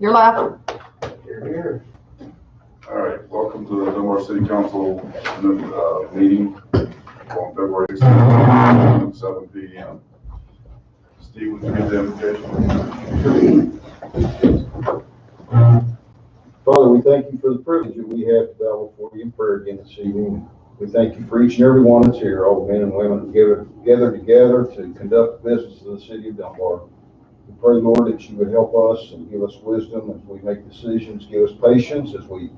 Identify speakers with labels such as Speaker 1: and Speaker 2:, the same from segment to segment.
Speaker 1: You're live.
Speaker 2: Here.
Speaker 3: All right, welcome to the Dunbar City Council meeting on February 16th, 7 p.m. Steve, would you get the invitation?
Speaker 2: Father, we thank you for the privilege that we have to bow before you in prayer again this evening. We thank you for each and every one that's here, all the men and women who gathered together to conduct business in the city of Dunbar. We pray, Lord, that you would help us and give us wisdom as we make decisions, give us patience as we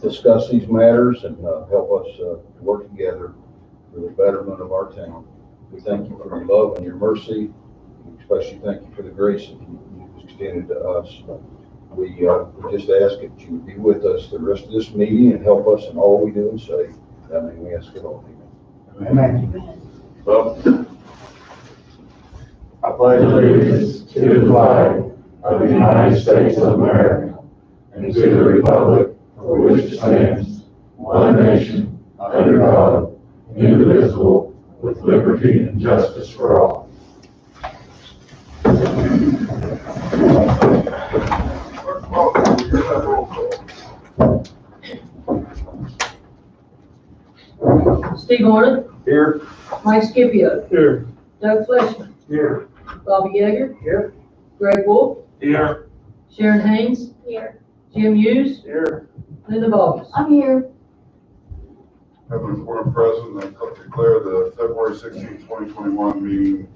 Speaker 2: discuss these matters, and help us to work together for the betterment of our town. We thank you for your love and your mercy. We especially thank you for the grace that you've extended to us. We just ask that you would be with us the rest of this meeting and help us in all we do and say. I mean, we ask it all. Amen.
Speaker 3: Well,
Speaker 4: I pledge allegiance to the flag of the United States of America and to the republic for which it stands, one nation, under God, indivisible, with liberty and justice for all.
Speaker 5: Steve Hornet.
Speaker 2: Here.
Speaker 5: Mike Scipio.
Speaker 4: Here.
Speaker 5: Doug Fleshman.
Speaker 4: Here.
Speaker 5: Bobby Yeager.
Speaker 4: Here.
Speaker 5: Greg Wolf.
Speaker 4: Here.
Speaker 5: Sharon Haynes.
Speaker 1: Here.
Speaker 5: Jim Hughes.
Speaker 4: Here.
Speaker 5: Linda Boggs.
Speaker 1: I'm here.
Speaker 3: have an important president and declare the February 16, 2021 meeting,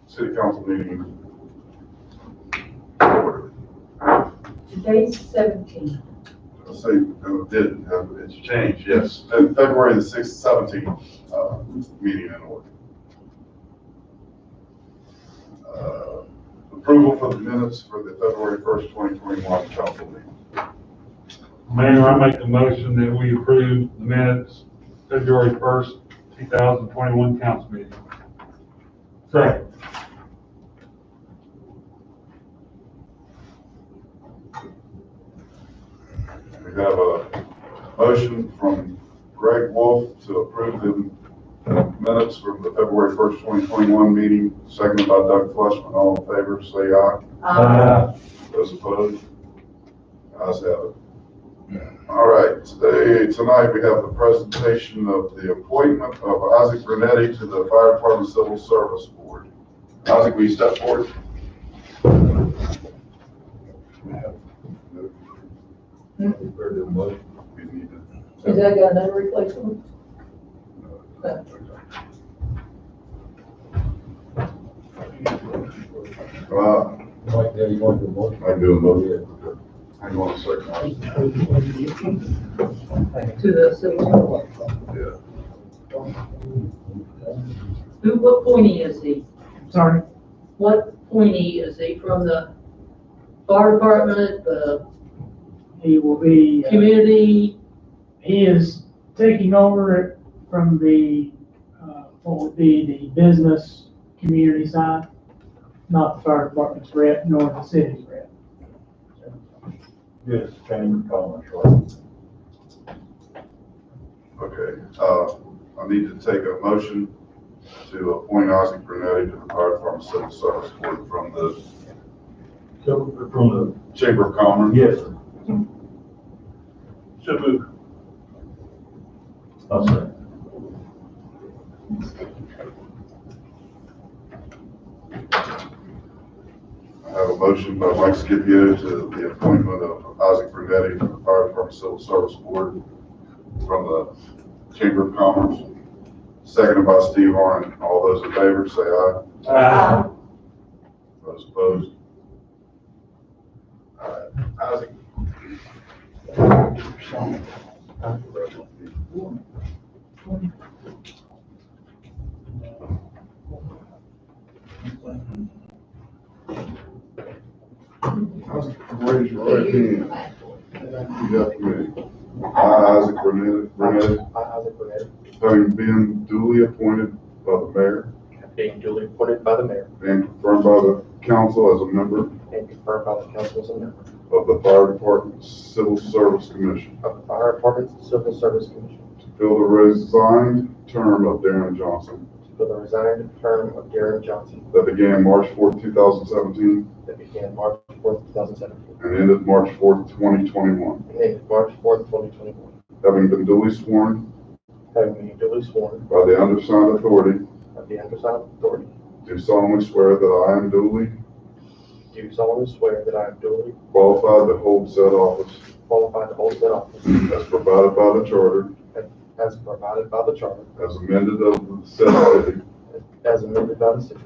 Speaker 3: city council meeting order.
Speaker 5: Today's 17th.
Speaker 3: I say, it did have, it's changed, yes. And February the 6th, 17th, meeting in order. Approval for the minutes for the February 1st, 2021 council meeting.
Speaker 4: Mayor, I make the motion that we approve the minutes, February 1st, 2021 council meeting. Second.
Speaker 3: We have a motion from Greg Wolf to approve the minutes from the February 1st, 2021 meeting, seconded by Doug Fleshman. All in favor, say aye. Those opposed? Ayes have it. All right, tonight we have the presentation of the appointment of Isaac Brunetti to the Fire Department Civil Service Board. Isaac, will you step forward?
Speaker 5: Has that got another replacement?
Speaker 2: Mike, Daddy, you want to do a motion?
Speaker 3: I do a motion. Hang on a second.
Speaker 5: To the civil.
Speaker 3: Yeah.
Speaker 5: What pointee is he?
Speaker 6: Sorry,
Speaker 5: What pointee is he from the fire department, the
Speaker 6: he will be,
Speaker 5: community?
Speaker 6: he is taking over from the, what would be the business community side, not the fire department's rep, nor the city's rep.
Speaker 2: Yes, Chamber of Commerce, right?
Speaker 3: Okay, I need to take a motion to appoint Isaac Brunetti to the Fire Department Civil Service Board from the Chamber of Commerce.
Speaker 4: Yes. So move.
Speaker 2: I'll say.
Speaker 3: I have a motion by Mike Scipio to the appointment of Isaac Brunetti to the Fire Department Civil Service Board from the Chamber of Commerce, seconded by Steve Horn. All those in favor, say aye. Those opposed? All right, Isaac. Raise your right hand. Repeat after me. I, Isaac Brunetti, having been duly appointed by the mayor
Speaker 7: being duly appointed by the mayor
Speaker 3: and confirmed by the council as a member
Speaker 7: and confirmed by the council as a member
Speaker 3: of the Fire Department Civil Service Commission,
Speaker 7: of the Fire Department Civil Service Commission,
Speaker 3: to fill the resigned term of Darren Johnson,
Speaker 7: to for the resigned term of Darren Johnson
Speaker 3: that began March 4th, 2017,
Speaker 7: that began March 4th, 2017,
Speaker 3: and ended March 4th, 2021.
Speaker 7: and ended March 4th, 2021.
Speaker 3: Having been duly sworn
Speaker 7: Having been duly sworn
Speaker 3: by the undersigned authority,
Speaker 7: by the undersigned authority,
Speaker 3: do solemnly swear that I am duly
Speaker 7: do solemnly swear that I am duly
Speaker 3: qualified to hold said office
Speaker 7: qualified to hold said office
Speaker 3: as provided by the charter,
Speaker 7: as provided by the charter,
Speaker 3: as amended of the said city,
Speaker 7: as amended by the city,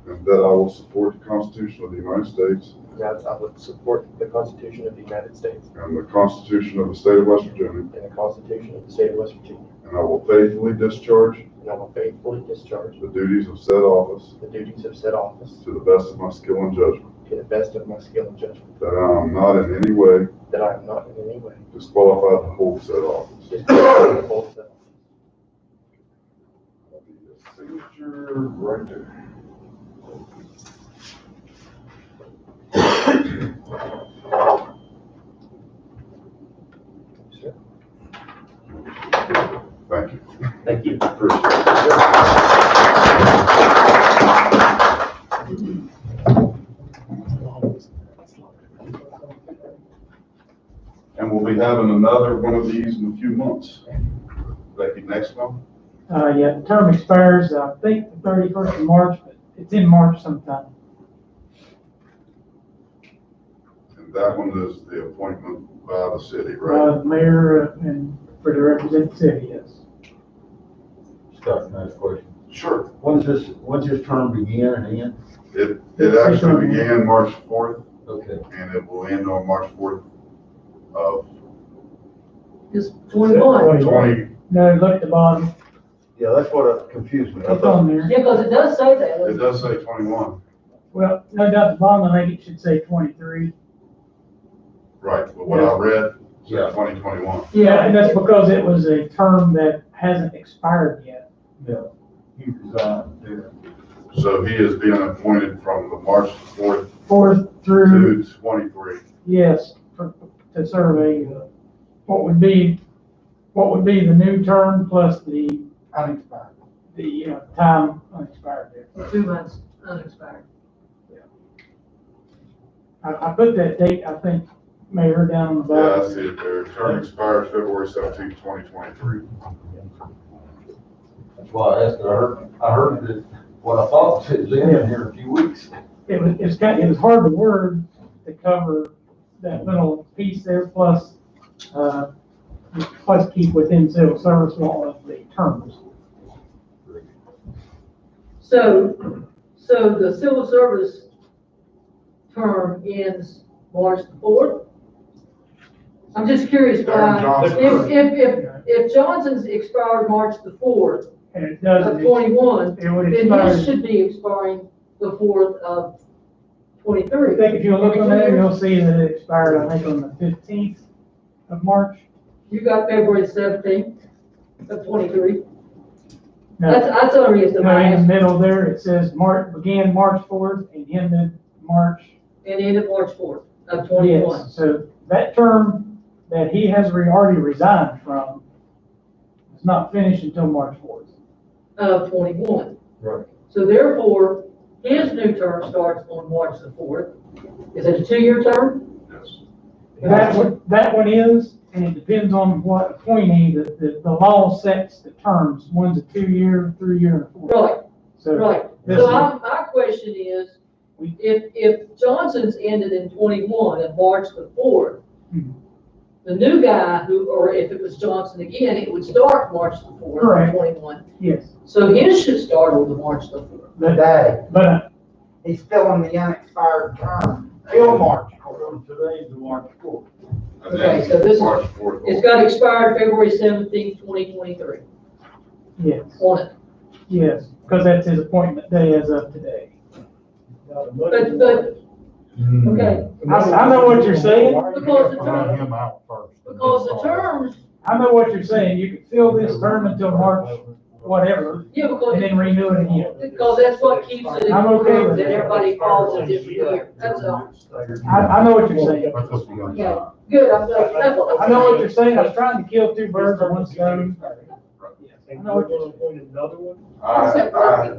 Speaker 3: and that I will support the Constitution of the United States
Speaker 7: and that I would support the Constitution of the United States
Speaker 3: and the Constitution of the State of West Virginia,
Speaker 7: and the Constitution of the State of West Virginia,
Speaker 3: and I will faithfully discharge
Speaker 7: and I will faithfully discharge
Speaker 3: the duties of said office
Speaker 7: the duties of said office
Speaker 3: to the best of my skill and judgment,
Speaker 7: to the best of my skill and judgment,
Speaker 3: that I am not in any way
Speaker 7: that I am not in any way
Speaker 3: disqualified to hold said office.
Speaker 7: disqualified to hold said office.
Speaker 3: Signature right there. Thank you.
Speaker 7: Thank you.
Speaker 3: And we'll be having another one of these in a few months. Becky, next one?
Speaker 6: Yeah, the term expires, I think, the 31st of March, but it's in March sometime.
Speaker 3: And that one is the appointment by the city, right?
Speaker 6: The mayor and for the representative city, yes.
Speaker 2: Scott, nice question.
Speaker 3: Sure.
Speaker 2: When's this term begin and end?
Speaker 3: It actually began March 4th,
Speaker 2: Okay.
Speaker 3: and it will end on March 4th of
Speaker 5: It's 21.
Speaker 3: 20.
Speaker 6: No, look at the bottom,
Speaker 2: Yeah, that's what confused me. I
Speaker 6: it's on
Speaker 2: thought,
Speaker 6: there.
Speaker 5: Yeah, because it does say that.
Speaker 3: It does say 21.
Speaker 6: Well, no doubt the bottom, I think it should say 23.
Speaker 3: Right, but what I read
Speaker 2: Yeah.
Speaker 3: said 2021.
Speaker 6: Yeah, and that's because it was a term that hasn't expired yet.
Speaker 2: yeah, he resigned there.
Speaker 3: So he is being appointed from the March 4th
Speaker 6: 4th through,
Speaker 3: to 23.
Speaker 6: yes, to serve what would be the new term plus the
Speaker 2: Unexpired.
Speaker 6: time unexpired there.
Speaker 5: 2 months unexpired.
Speaker 6: I put that date, I think, Mayor, down on the
Speaker 3: Yeah, I
Speaker 6: bottom.
Speaker 3: see it there. Term expires February 17th, 2023.
Speaker 2: That's why I asked her. I heard that what I thought it was in here in a few weeks.
Speaker 6: It was hard to word to cover that little piece there, plus keep within civil service law of the terms.
Speaker 5: So the civil service term ends March the 4th? I'm just curious why, if Johnson's expired March the 4th
Speaker 6: And it
Speaker 5: of
Speaker 6: doesn't,
Speaker 5: 21,
Speaker 6: it would
Speaker 5: then
Speaker 6: expire.
Speaker 5: his should be expiring the 4th of
Speaker 6: I
Speaker 5: 23.
Speaker 6: think if you look on there, you'll see that it expired, I think, on the 15th of March.
Speaker 5: You got February 17th of 23.
Speaker 6: No,
Speaker 5: That's the only reason
Speaker 6: no,
Speaker 5: I
Speaker 6: in the
Speaker 5: asked.
Speaker 6: middle there, it says began March 4th and ended March.
Speaker 5: And ended March 4th of 21.
Speaker 6: Yes, so that term that he has already resigned from is not finished until March 4th.
Speaker 5: Of 21.
Speaker 2: Right.
Speaker 5: So therefore, his new term starts on March the 4th. Is it a 2-year term?
Speaker 3: Yes.
Speaker 6: That one is, and it depends on what appointee, the law sets the terms. One's a 2-year, 3-year, and a 4.
Speaker 5: Right,
Speaker 6: So
Speaker 5: right.
Speaker 6: this
Speaker 5: So
Speaker 6: one-
Speaker 5: my question is, if Johnson's ended in 21 and March the 4th,
Speaker 6: Mhm.
Speaker 5: the new guy or if it was Johnson again, it would start March the 4th of
Speaker 6: Correct.
Speaker 5: 21.
Speaker 6: Yes,
Speaker 5: So his should start on the March the 4th.
Speaker 6: but
Speaker 1: He's still in the unexpired term, till March.
Speaker 2: Today's the March 4th.
Speaker 3: And
Speaker 5: Okay,
Speaker 3: then
Speaker 5: so this is-
Speaker 3: March 4th.
Speaker 5: It's got expired February 17th, 2023
Speaker 6: yes,
Speaker 5: on it.
Speaker 6: yes, because that's his appointment day as of today.
Speaker 5: But, okay,
Speaker 6: I know what you're saying.
Speaker 5: because the term,
Speaker 2: him out first.
Speaker 5: because the terms,
Speaker 6: I know what you're saying. You could fill this term until March, whatever,
Speaker 5: yeah, because,
Speaker 6: and then renew it again.
Speaker 5: because that's what keeps it in
Speaker 6: I'm okay with
Speaker 5: curve that
Speaker 6: that.
Speaker 5: everybody calls it every year. That's all.
Speaker 6: I know what you're saying.
Speaker 5: Okay, good, I'm glad.
Speaker 6: I know what you're saying. I was trying to kill two birds with one stone.
Speaker 8: and we're gonna appoint another one
Speaker 3: I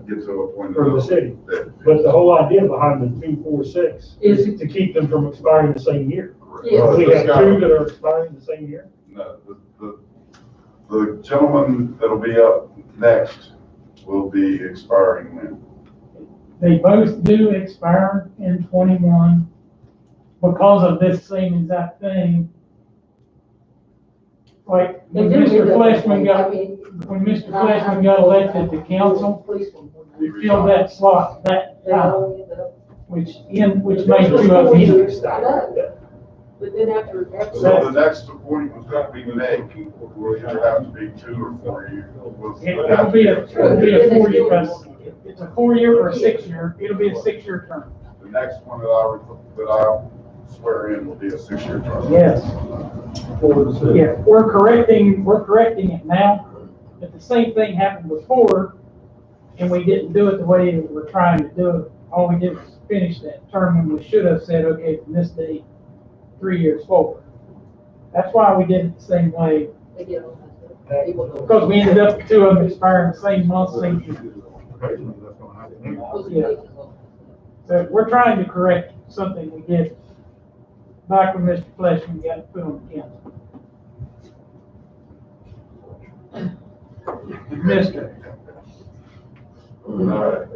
Speaker 3: get to a point.
Speaker 8: for the city.
Speaker 3: that-
Speaker 8: But the whole idea behind the 246
Speaker 5: Is-
Speaker 8: is to keep them from expiring the same year.
Speaker 5: Yes.
Speaker 8: We have two that are expiring the same year.
Speaker 3: No, the gentleman that'll be up next will be expiring when?
Speaker 6: They both do expire in 21 because of this same exact thing. Like, when Mr. Fleshman got elected to council, we filled that slot that time, which made two of them.
Speaker 5: But then after.
Speaker 3: So the next appointment that we make will either have to be 2 or 4 years.
Speaker 6: It'll be a 4-year, because it's a 4-year or a 6-year, it'll be a 6-year term.
Speaker 3: The next one that I swear in will be a 6-year term.
Speaker 6: Yes. Yeah, we're correcting it now, but the same thing happened before, and we didn't do it the way we were trying to do it. All we did was finish that term, and we should have said, okay, from this date, 3 years forward. That's why we did it the same way, because we ended up with 2 of them expiring the same month, same year. Yeah. So we're trying to correct something we did back when Mr. Fleshman got put on the council. Mister.
Speaker 3: All right.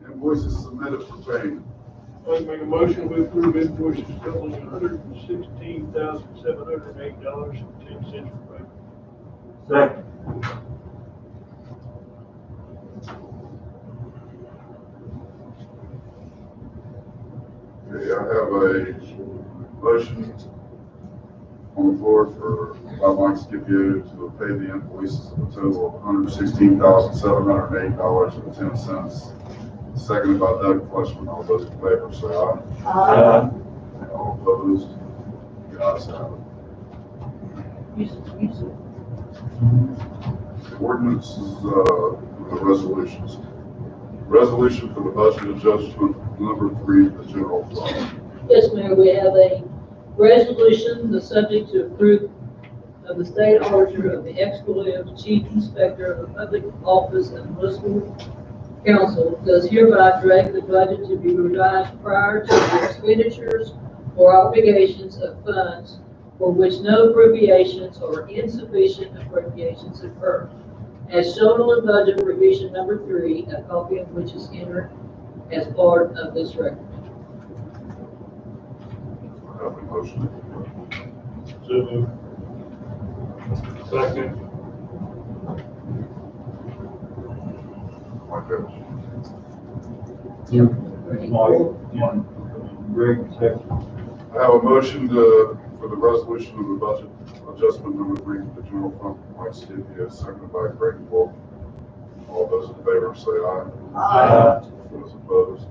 Speaker 3: Invoices submitted for payment.
Speaker 8: I'd make a motion to approve invoices totaling $116,708.10 for payment.
Speaker 4: Second.
Speaker 3: Okay, I have a motion on the floor by Mike Scipio to pay the invoices of a total of $116,708.10. Seconded by Doug Fleshman. All those in favor say aye.
Speaker 4: Aye.
Speaker 3: All opposed? The ayes have it. The ordinances, the resolutions. Resolution for the budget adjustment number 3, the general fund.
Speaker 5: Yes, Mayor, we have a resolution, the subject to approve of the state auditor of the ex-officio chief inspector of the public office and municipal council does hereby direct the budget to be revised prior to the expenditures or obligations of funds for which no appropriations or insufficient appropriations occur. As shown on the budget revision number 3, a copy of which is entered as part of this record.
Speaker 3: I have a motion.
Speaker 8: So moved. Second.
Speaker 3: Mike Evans.
Speaker 4: Greg, second.
Speaker 3: I have a motion for the resolution of the budget adjustment number 3 for the general fund. Mike Scipio, seconded by Greg Wolf. All those in favor say aye.
Speaker 4: Aye.
Speaker 3: Those opposed?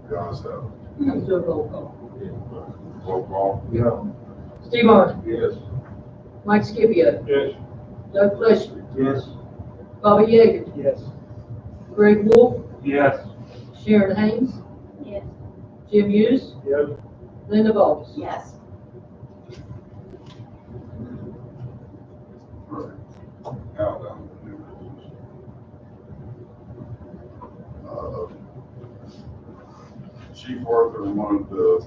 Speaker 3: The ayes have it.
Speaker 5: Do a roll call.
Speaker 3: Roll call.
Speaker 4: Yeah.
Speaker 5: Steve Martin,
Speaker 4: Yes.
Speaker 5: Mike Scipio,
Speaker 8: Yes.
Speaker 5: Doug Fleshman,
Speaker 4: Yes.
Speaker 5: Bobby Yeager,
Speaker 8: Yes.
Speaker 5: Greg Wolf,
Speaker 4: Yes.
Speaker 5: Sharon Haynes, Jim Hughes,
Speaker 8: Yes.
Speaker 5: Linda Baldus.
Speaker 9: Yes.
Speaker 3: All right. Now down to the new business. Chief Arthur wanted to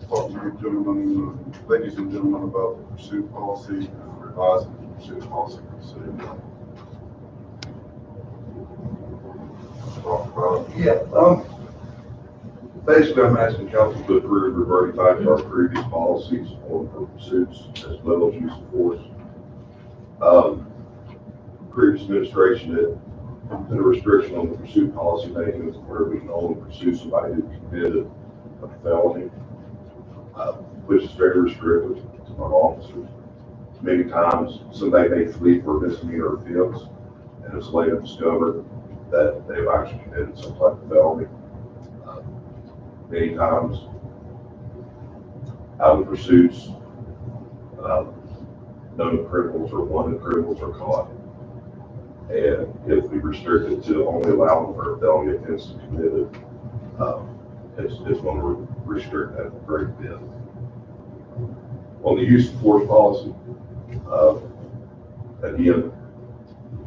Speaker 3: talk to you gentlemen, ladies and gentlemen, about the pursuit policy and revising the pursuit policy for the city. Talk about it.
Speaker 10: Yeah, basically, I'm asking council to approve reverting back to our previous policies on pursuits as well as use of force. Previous administration had put a restriction on the pursuit policy making where we can only pursue somebody who committed a felony, which is very restrictive to our officers. Many times, somebody may flee for a misdemeanor offense, and it's later discovered that they've actually committed some type of felony. Many times, out of pursuits, known criminals or wanted criminals are caught. And if we restrict it to only allowing for a felony offense to be committed, it's going to restrict that a great bit. On the use of force policy, Again,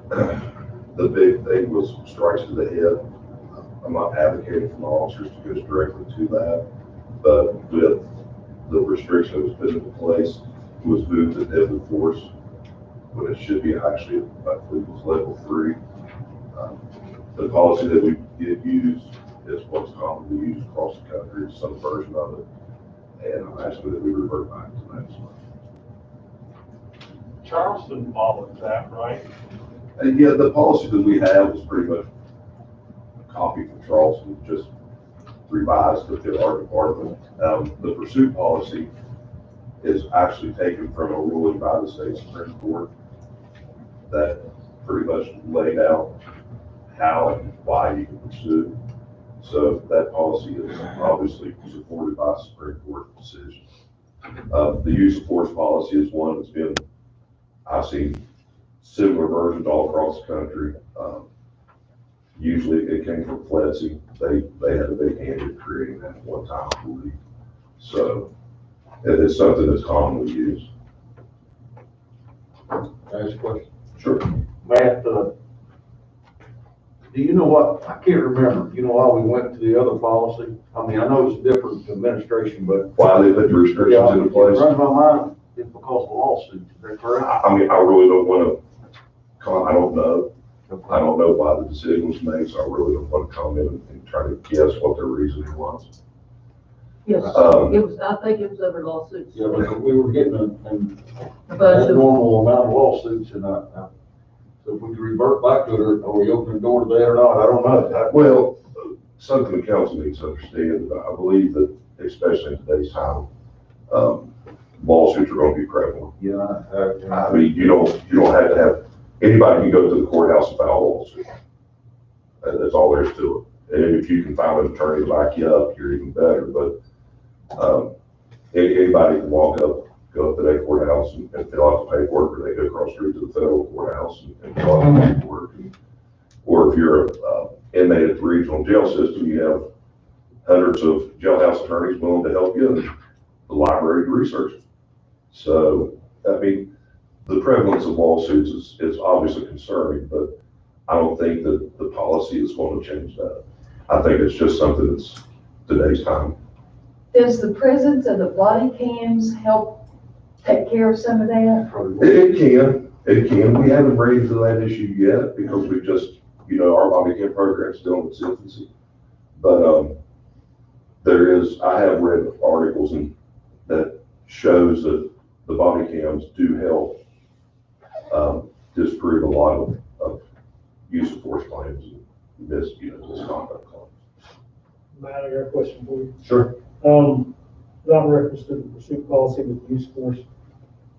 Speaker 10: the big thing was strikes to the head. I'm not advocating for my officers to go directly to that, but with the restriction that was put into place, it was moved to deadly force when it should be actually, I believe, was level 3. The policy that we did use is what's commonly used across the country, some version of it, and I'm asking that we revert back to that.
Speaker 8: Charleston followed that, right?
Speaker 10: And yeah, the policy that we have is pretty much a copy from Charleston, just revised within our department. The pursuit policy is actually taken from a ruling by the state Supreme Court that pretty much laid out how and why you can pursue. So that policy is obviously supported by a Supreme Court decision. The use of force policy is one that's been, I've seen similar versions all across the country. Usually it came from FLETC. They had a big hand in creating that at one time, I believe. So it is something that's commonly used.
Speaker 9: Next question.
Speaker 10: Sure.
Speaker 9: Matt, do you know what, I can't remember, do you know why we went to the other policy? I mean, I know it's different administration, but.
Speaker 10: Why they put the restrictions into place?
Speaker 9: It runs my mind, it's because of lawsuits, is that correct?
Speaker 10: I mean, I really don't want to, I don't know. I don't know why the decision was made, so I really don't want to comment and try to guess what their reasoning was.
Speaker 5: Yes, it was, I think it was over lawsuits.
Speaker 9: Yeah, but we were getting a
Speaker 5: A bunch of,
Speaker 9: normal amount of lawsuits, and so if we could revert back to it, or are we opening the door to that or not, I don't know.
Speaker 10: Well, something the council needs to understand, I believe that, especially in today's time, lawsuits are going to be prevalent.
Speaker 9: Yeah,
Speaker 10: I mean, you don't have to have, anybody can go to the courthouse and file a lawsuit. That's all there is to it. And if you can find an attorney to back you up, you're even better, but anybody can walk up, go up to that courthouse and fill out the paperwork, or they go across the street to the federal courthouse and fill out the paperwork. Or if you're an inmate at the regional jail system, you have hundreds of jailhouse attorneys willing to help you and the library to research it. So, I mean, the prevalence of lawsuits is obviously concerning, but I don't think that the policy is going to change that. I think it's just something that's today's time.
Speaker 11: Does the presence of the body cams help take care of some of that?
Speaker 10: It can. We haven't raised that issue yet because we just, our body cam program is still in its infancy. But I have read articles that shows that the body cams do help disprove a lot of use of force claims and misconduct claims.
Speaker 8: Matt, I got a question for you.
Speaker 10: Sure.
Speaker 8: Not reference to the pursuit policy with use of force.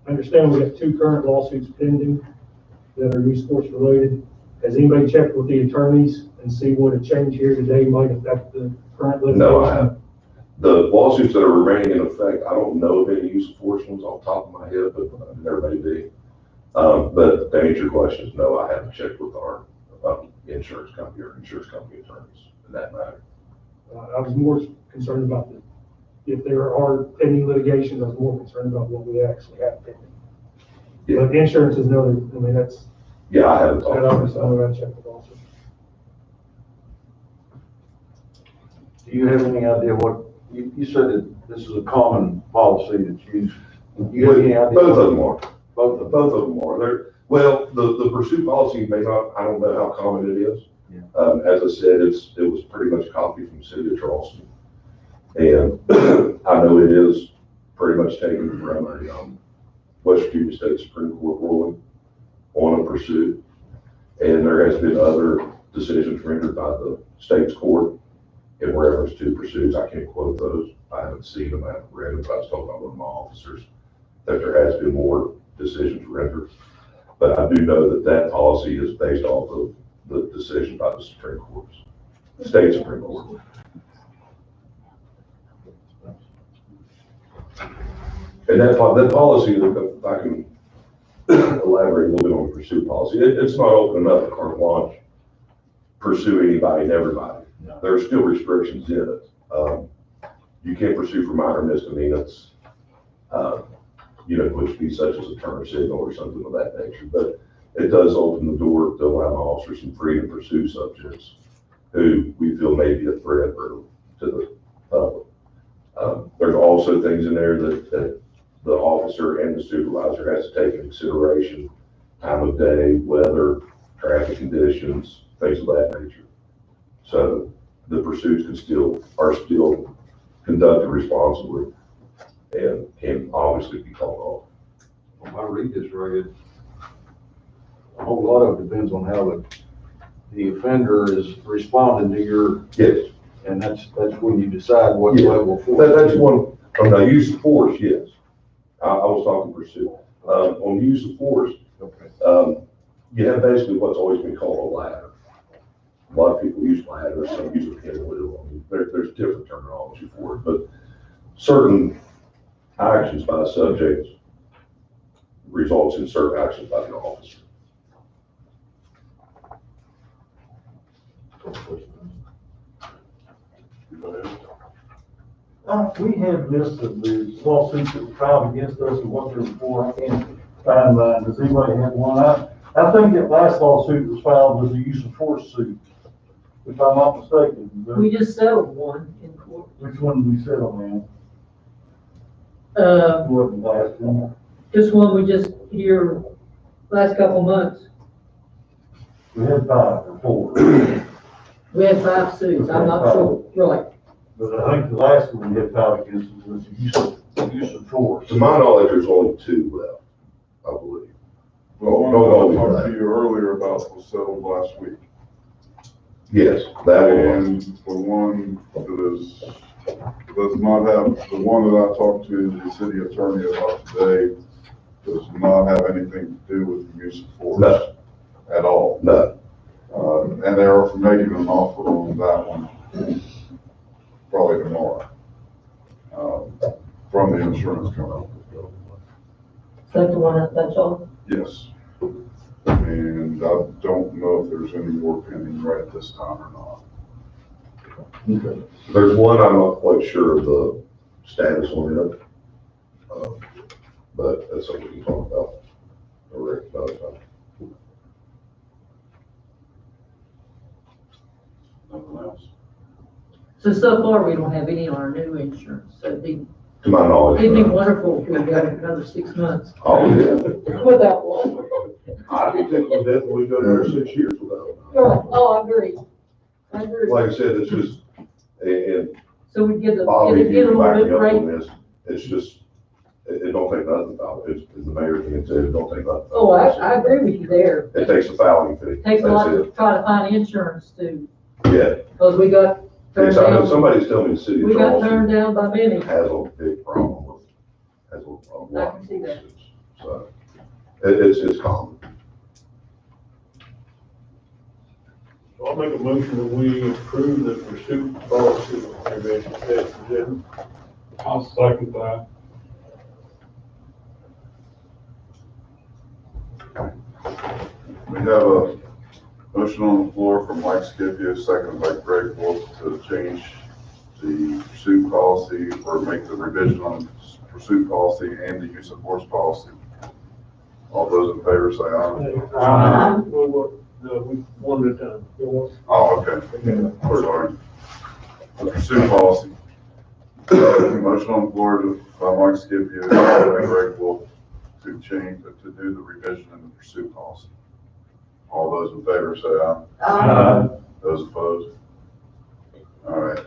Speaker 8: I understand we have 2 current lawsuits pending that are use of force related. Has anybody checked with the attorneys and see what a change here today might affect the current litigation?
Speaker 10: No, I haven't. The lawsuits that are remaining in effect, I don't know of any use of force ones off the top of my head, but there may be. But to answer your question, no, I haven't checked with our insurance company or insurance company attorneys in that matter.
Speaker 8: I was more concerned about if there are pending litigations, I was more concerned about what we actually have pending.
Speaker 10: Yeah.
Speaker 8: But insurance is another, I mean, that's,
Speaker 10: Yeah, I haven't talked
Speaker 8: that
Speaker 10: about
Speaker 8: obviously, I'm
Speaker 10: that.
Speaker 8: gonna check with also.
Speaker 9: Do you have any idea what, you said that this is a common policy that's used. Do you have any idea?
Speaker 10: Both of them are.
Speaker 9: Both of them.
Speaker 10: Both of them are. Well, the pursuit policy may not, I don't know how common it is.
Speaker 9: Yeah.
Speaker 10: As I said, it was pretty much copied from the city of Charleston. And I know it is pretty much taken from a West Virginia State Supreme Court ruling on a pursuit. And there has been other decisions rendered by the state's court in reference to pursuits. I can't quote those. I haven't seen them, I haven't read them, but I was told by one of my officers that there has been more decisions rendered. But I do know that policy is based off of the decision by the Supreme Court, state Supreme Court. And that policy, if I can elaborate a little bit on the pursuit policy, it's not opening up a carte blanche, pursue anybody and everybody.
Speaker 9: No.
Speaker 10: There are still restrictions in it. You can't pursue for minor misdemeanors, which would be such as a turn signal or something of that nature. But it does open the door to allow officers some freedom to pursue subjects who we feel may be a threat or to the public. There's also things in there that the officer and the supervisor has to take into consideration: time of day, weather, traffic conditions, things of that nature. So the pursuits are still conducted responsibly and can obviously be called off.
Speaker 9: If I read this right, a whole lot of it depends on how the offender is responding to your,
Speaker 10: Yes.
Speaker 9: and that's when you decide what
Speaker 10: Yeah.
Speaker 9: level of force.
Speaker 10: That's one, on the use of force, yes. I was talking pursuit. On use of force,
Speaker 9: Okay.
Speaker 10: you have basically what's always been called a ladder. A lot of people use ladders, some use a pinwheel. I mean, there's different terminology for it, but certain actions by a subject results in certain actions by the officer.
Speaker 8: We have lists of the lawsuits that were filed against us and what they're for. I can't find mine. Does anybody have one? I think that last lawsuit was filed was a use of force suit, if I'm not mistaken.
Speaker 5: We just settled one in court.
Speaker 8: Which one did we settle on?
Speaker 5: Uh,
Speaker 8: What was the last one?
Speaker 5: this one we just here last couple months.
Speaker 8: We had 5 or 4.
Speaker 5: We had 5 suits. I'm not sure. Right.
Speaker 8: But I think the last one we had filed against us was the use of force.
Speaker 10: To my knowledge, there's only 2 left, I believe.
Speaker 3: The one that I talked to you earlier about was settled last week.
Speaker 10: Yes, that one.
Speaker 3: And the one that does not have, the one that I talked to the city attorney about today does not have anything to do with the use of force.
Speaker 10: No.
Speaker 3: At all.
Speaker 10: No.
Speaker 3: And they are making an offer on that one probably tomorrow, from the insurance company.
Speaker 5: Is that the one that's all?
Speaker 3: Yes. And I don't know if there's any more pending right at this time or not.
Speaker 8: Okay.
Speaker 10: There's one I'm not quite sure of the status on it. But that's something we can talk about another time.
Speaker 3: Nothing else.
Speaker 5: So far, we don't have any on our new insurance, so
Speaker 10: To my knowledge.
Speaker 5: it'd be wonderful if we got another 6 months
Speaker 10: Oh, yeah.
Speaker 5: without one.
Speaker 10: I think we'll definitely go there 6 years without.
Speaker 5: Oh, I agree. I agree.
Speaker 10: Like I said, it's just, and
Speaker 5: So we get a,
Speaker 10: Bobby,
Speaker 5: get a
Speaker 10: you
Speaker 5: little
Speaker 10: back
Speaker 5: bit
Speaker 10: me up
Speaker 5: break.
Speaker 10: on this, it's just, it don't take nothing about it. It's the mayor can say, it don't take nothing.
Speaker 5: Oh, I agree with you there.
Speaker 10: It takes a filing fee.
Speaker 5: Takes a lot
Speaker 10: That's
Speaker 5: to try to find insurance too,
Speaker 10: it. Yeah.
Speaker 5: because we got turned
Speaker 10: Yes, I know
Speaker 5: down.
Speaker 10: somebody's telling me the city of
Speaker 5: We got
Speaker 10: Charleston
Speaker 5: turned down by many.
Speaker 10: has a big problem with, has a lot
Speaker 5: I
Speaker 10: of
Speaker 5: can see that.
Speaker 10: lawsuits. So, it's common.
Speaker 8: I'll make a motion that we approve the pursuit policy as presented. I'll second that.
Speaker 3: We have a motion on the floor from Mike Scipio, seconded by Greg Wolf, to change the pursuit policy or make the revision on pursuit policy and the use of force policy. All those in favor say aye.
Speaker 8: We one at a time.
Speaker 3: Oh, okay. I'm sorry. The pursuit policy. Motion on the floor by Mike Scipio, seconded by Greg Wolf, to change, to do the revision in the pursuit policy. All those in favor say aye. Those opposed? All right.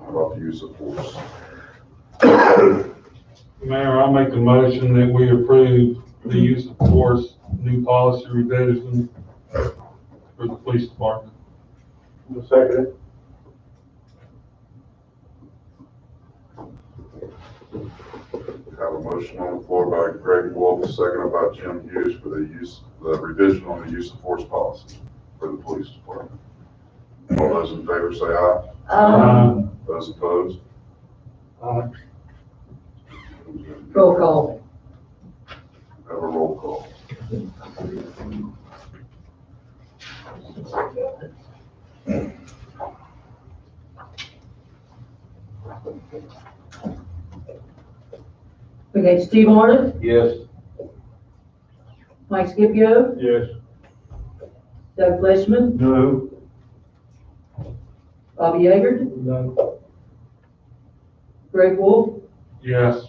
Speaker 3: How about the use of force?
Speaker 12: Mayor, I'll make the motion that we approve the use of force, new policy revision for the police department.
Speaker 8: Second it.
Speaker 3: We have a motion on the floor by Greg Wolf, seconded by Jim Hughes for the revision on the use of force policy for the police department. All those in favor say aye. Those opposed?
Speaker 5: Roll call.
Speaker 3: Have a roll call.
Speaker 5: Okay, Steve Arnott,
Speaker 9: Yes.
Speaker 5: Mike Scipio,
Speaker 8: Yes.
Speaker 5: Doug Fleshman,
Speaker 8: No.
Speaker 5: Bobby Yeager,
Speaker 8: No.
Speaker 5: Greg Wolf,
Speaker 12: Yes.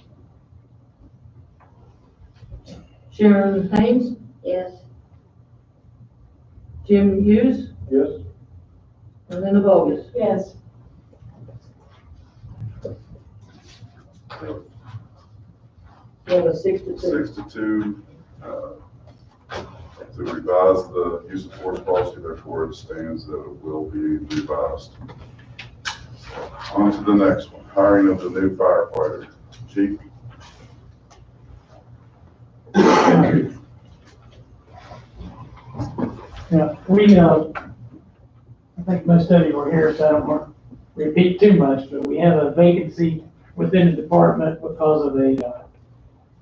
Speaker 5: Sharon Haynes,
Speaker 11: Yes.
Speaker 5: Jim Hughes,
Speaker 8: Yes.
Speaker 5: and Linda Bogus.
Speaker 11: Yes.
Speaker 5: We have a 6-2.
Speaker 3: 6-2, to revise the use of force policy, therefore it stands that it will be revised. On to the next one, hiring of the new firefighter. Chief?
Speaker 6: Yeah, I think most of you were here, so I don't want to repeat too much, but we have a vacancy within the department because of a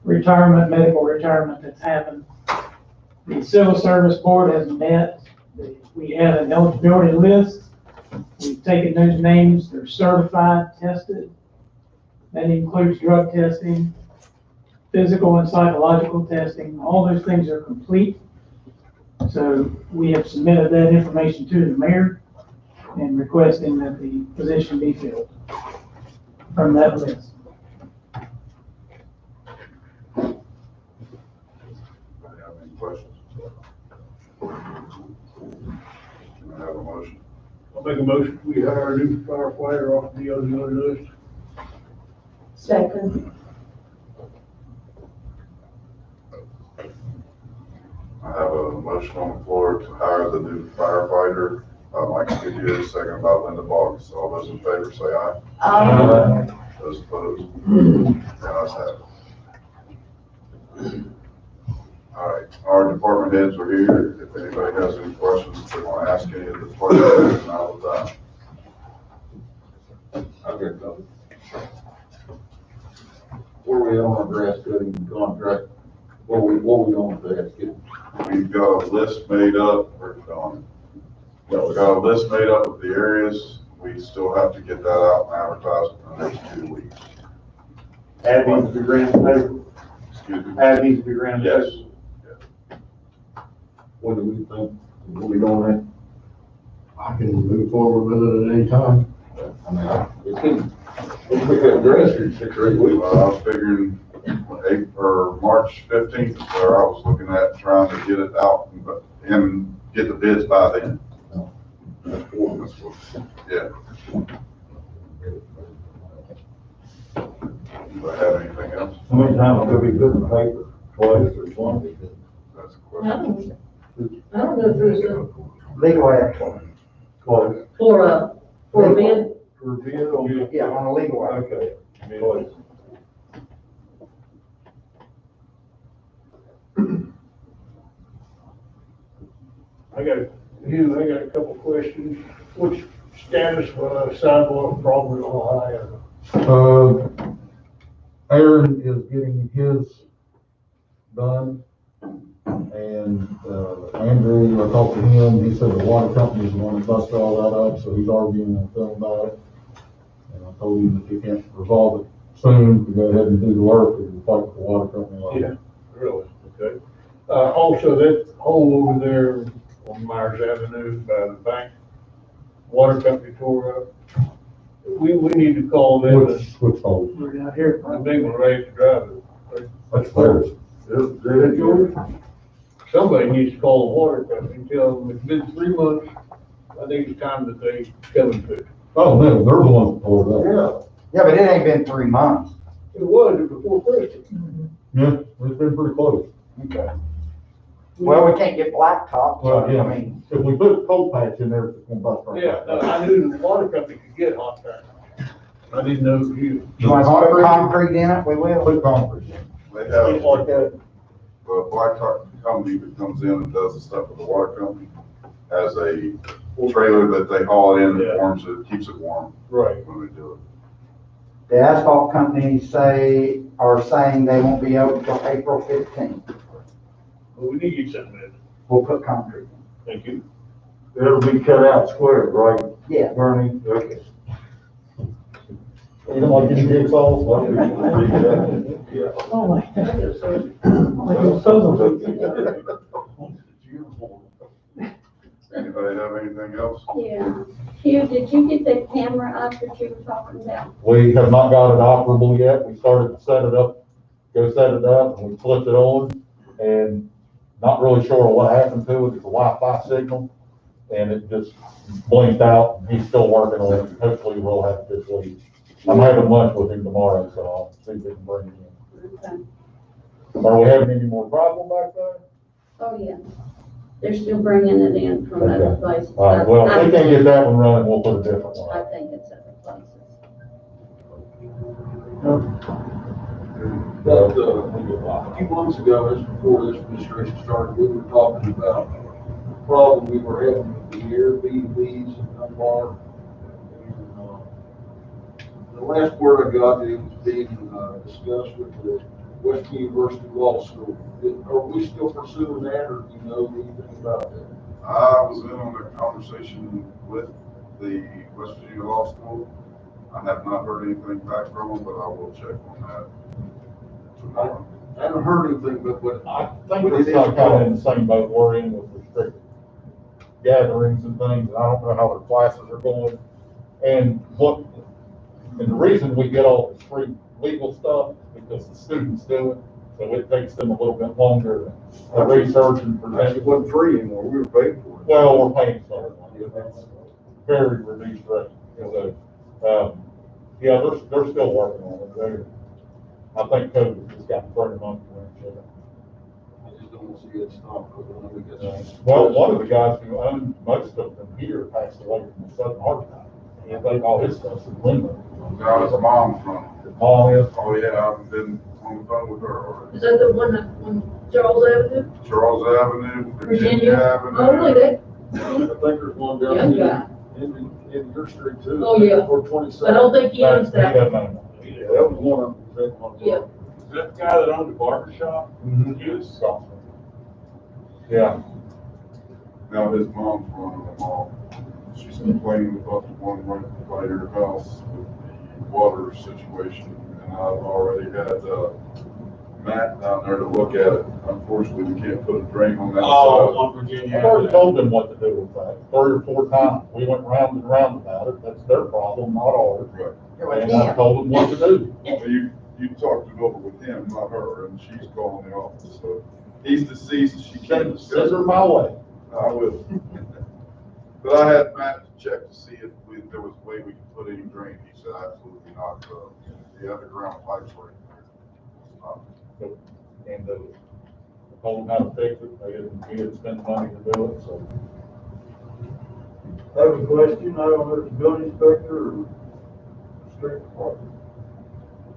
Speaker 6: retirement, medical retirement that's happened. The Civil Service Board has met. We have an eligibility list. We've taken those names. They're certified, tested. That includes drug testing, physical and psychological testing. All those things are complete. So we have submitted that information to the mayor and requesting that the position be filled from that list.
Speaker 3: Anybody have any questions? Can I have a motion?
Speaker 8: I'll make a motion, we hire a new firefighter off the other list.
Speaker 11: Second.
Speaker 3: I have a motion on the floor to hire the new firefighter, Mike Scipio, second by Linda Boggs. All those in favor say aye. Those opposed? The ayes have it. All right, our department heads are here. If anybody has any questions, they want to ask any of the department heads, now is the time.
Speaker 9: Okay, no. Where we at on our grass cutting contract? What we on with that?
Speaker 3: We've got a list made up, where's it gone? We've got a list made up of the areas. We still have to get that out and advertise in the next 2 weeks.
Speaker 8: Add these to the grand paper.
Speaker 3: Excuse me?
Speaker 8: Add these to the grand paper.
Speaker 3: Yes.
Speaker 9: What do we think? What we doing
Speaker 4: I can move forward with it at any time.
Speaker 9: at? I mean, it's been, we got grass for 6 or 8 weeks.
Speaker 3: I was figuring April, or March 15th is where I was looking at trying to get it out and get the bids by then. Yeah. Do I have anything else?
Speaker 9: How many times have we put in the paper? Twice or once?
Speaker 3: That's a
Speaker 5: I
Speaker 3: question.
Speaker 5: don't know if there's a,
Speaker 1: Legal action.
Speaker 9: Twice.
Speaker 5: for a bid.
Speaker 9: For bid on?
Speaker 1: Yeah, on a legal action.
Speaker 9: Okay. Twice.
Speaker 8: I got a couple questions. What's status for sidewalk problem on Ohio?
Speaker 9: Aaron is getting his done, and, Andrew, I talked to him, he said the water company is the one that busted all that up, so he's arguing with them about it. And I told him if he can't resolve it soon, to go ahead and do the work, and fight with the water company. like
Speaker 8: Yeah, really, okay. Also, that hole over there on Myers Avenue by the bank, water company tore up. We need to call them,
Speaker 9: Which hole?
Speaker 6: We're down here.
Speaker 8: the big one right at the drive.
Speaker 9: That's theirs.
Speaker 8: Is that yours? Somebody needs to call the water company and tell them it's been 3 months. I think it's time that they come and fix it.
Speaker 9: Oh, no, they're the ones that tore it up.
Speaker 1: Yeah, but it ain't been 3 months.
Speaker 8: It was before Christmas.
Speaker 9: Yeah, it's been pretty close.
Speaker 1: Okay. Well, we can't get blacktop, so,
Speaker 9: Well, yeah.
Speaker 1: I mean,
Speaker 9: If we put a coal patch in there, it's gonna bust right.
Speaker 8: Yeah, no, I knew the water company could get hot patch. I didn't know if you.
Speaker 1: you want to put concrete in it, we will.
Speaker 9: Put concrete in.
Speaker 3: They
Speaker 8: It's
Speaker 3: have,
Speaker 8: like that.
Speaker 3: the blacktop company that comes in and does the stuff with the water company has a trailer that they haul it in
Speaker 8: Yeah.
Speaker 3: and warms it, keeps it warm
Speaker 8: Right.
Speaker 3: when they do it.
Speaker 1: The asphalt companies are saying they won't be open until April 15th.
Speaker 8: Well, we need to get something in.
Speaker 1: We'll put concrete in.
Speaker 8: Thank you.
Speaker 9: It'll be cut out square, right,
Speaker 1: Yeah,
Speaker 9: Bernie? Okay. You don't like any jigsaws?
Speaker 6: Oh, my goodness. Like those puzzles.
Speaker 3: Anybody have anything else?
Speaker 13: Yeah. Hugh, did you get that camera up that you were talking about?
Speaker 9: We have not got it operable yet. We started to set it up, and we flipped it on, and not really sure what happened to it. It's a Wi-Fi signal, and it just blinked out. He's still working on it. Hopefully we'll have it this week. I'm having lunch with him tomorrow, so I'll see if we can bring it in.
Speaker 13: Okay.
Speaker 9: Are we having any more problem back there?
Speaker 13: Oh, yeah. They're still bringing it in from other
Speaker 9: Okay.
Speaker 13: places.
Speaker 9: All right, well, if we can't get that one running, we'll put a different one.
Speaker 13: I think it's other places.
Speaker 14: About, a few months ago, just before this administration started, we were talking about the problem we were having with the Airbnbs in Dunbar. And, the last word I got, it was being, discussed with the West University Law School. Are we still pursuing that, or do you know anything about that?
Speaker 3: I was in on a conversation with the West Virginia Law School. I have not heard anything back from them, but I will check on that tomorrow.
Speaker 14: I haven't heard anything, but
Speaker 9: I think it's kind of in the same boat we're in with restricted gatherings and things, and I don't know how their classes are going. And the reason we get all this free legal stuff is because the students do it, so it takes them a little bit longer to research and present.
Speaker 2: It wasn't free anymore, we were paying for it.
Speaker 9: Well, we're paying for it. Very reduced rate. So, yeah, they're still working on it. I think COVID just got thrown a monkey wrench in it.
Speaker 14: I just don't want to see it stop, because I know we got some.
Speaker 9: Well, one of the guys who owned most of them here passed away from a sudden heart attack. I think all his stuff's in limbo.
Speaker 3: Now, his mom's from.
Speaker 9: Mom is.
Speaker 3: Oh, yeah, I've been on the phone with her already.
Speaker 5: Is that the one that, on Charles Avenue?
Speaker 3: Charles Avenue, Virginia
Speaker 5: Virginia?
Speaker 3: Avenue.
Speaker 5: Oh, really, that,
Speaker 14: I think there's one
Speaker 5: Yeah,
Speaker 14: down
Speaker 5: yeah.
Speaker 14: in your street too.
Speaker 5: Oh, yeah.
Speaker 14: Or
Speaker 5: I
Speaker 14: 27.
Speaker 5: don't think he owns that.
Speaker 9: He doesn't own it.
Speaker 14: Yeah, that was one of them. That one.
Speaker 5: Yeah.
Speaker 12: Is that the guy that owned the barber shop?
Speaker 9: Yes. Yeah.
Speaker 3: Now, his mom's running them all. She's complaining about the one right by her house with the water situation, and I've already had, Matt down there to look at it. Unfortunately, we can't put a drain on that
Speaker 12: Oh,
Speaker 3: side.
Speaker 12: on Virginia.
Speaker 9: I've already told them what to do with that 3 or 4 times. We went round and round about it. That's their problem, not ours.
Speaker 3: Right.
Speaker 9: And I told them what to do.
Speaker 3: Well, you talked it over with him, not her, and she's calling the office, so he's deceased, she can't discuss
Speaker 9: Send her
Speaker 3: it.
Speaker 9: my way.
Speaker 3: I will. But I had Matt check to see if there was a way we could put any drain. He said absolutely not. The underground pipes were in there.
Speaker 9: And I told them how to fix it. He didn't spend money to do it, so.
Speaker 14: I have a question. I don't know if it's building inspector or street department.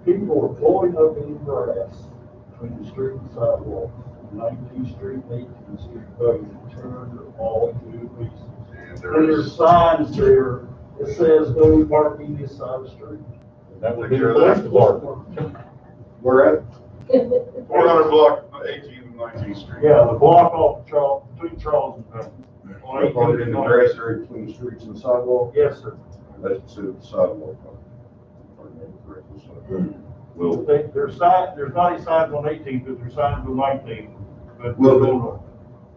Speaker 14: People are pulling up in grass between the street and sidewalk, 19th Street, 18th Street, being turned all into pieces.
Speaker 3: And
Speaker 14: And there's signs there that says no parking this side of the street.
Speaker 9: That would be the police department.
Speaker 3: we're at 400 block, 18th and 19th Street.
Speaker 14: Yeah, the block off Charles, between Charles and Pepper.
Speaker 2: No parking in the grass area between the streets and the sidewalk,
Speaker 14: Yes, sir.
Speaker 2: that's considered the sidewalk. Well,
Speaker 14: There's not any signs on 18th, but there's signs on 19th. But
Speaker 2: Well,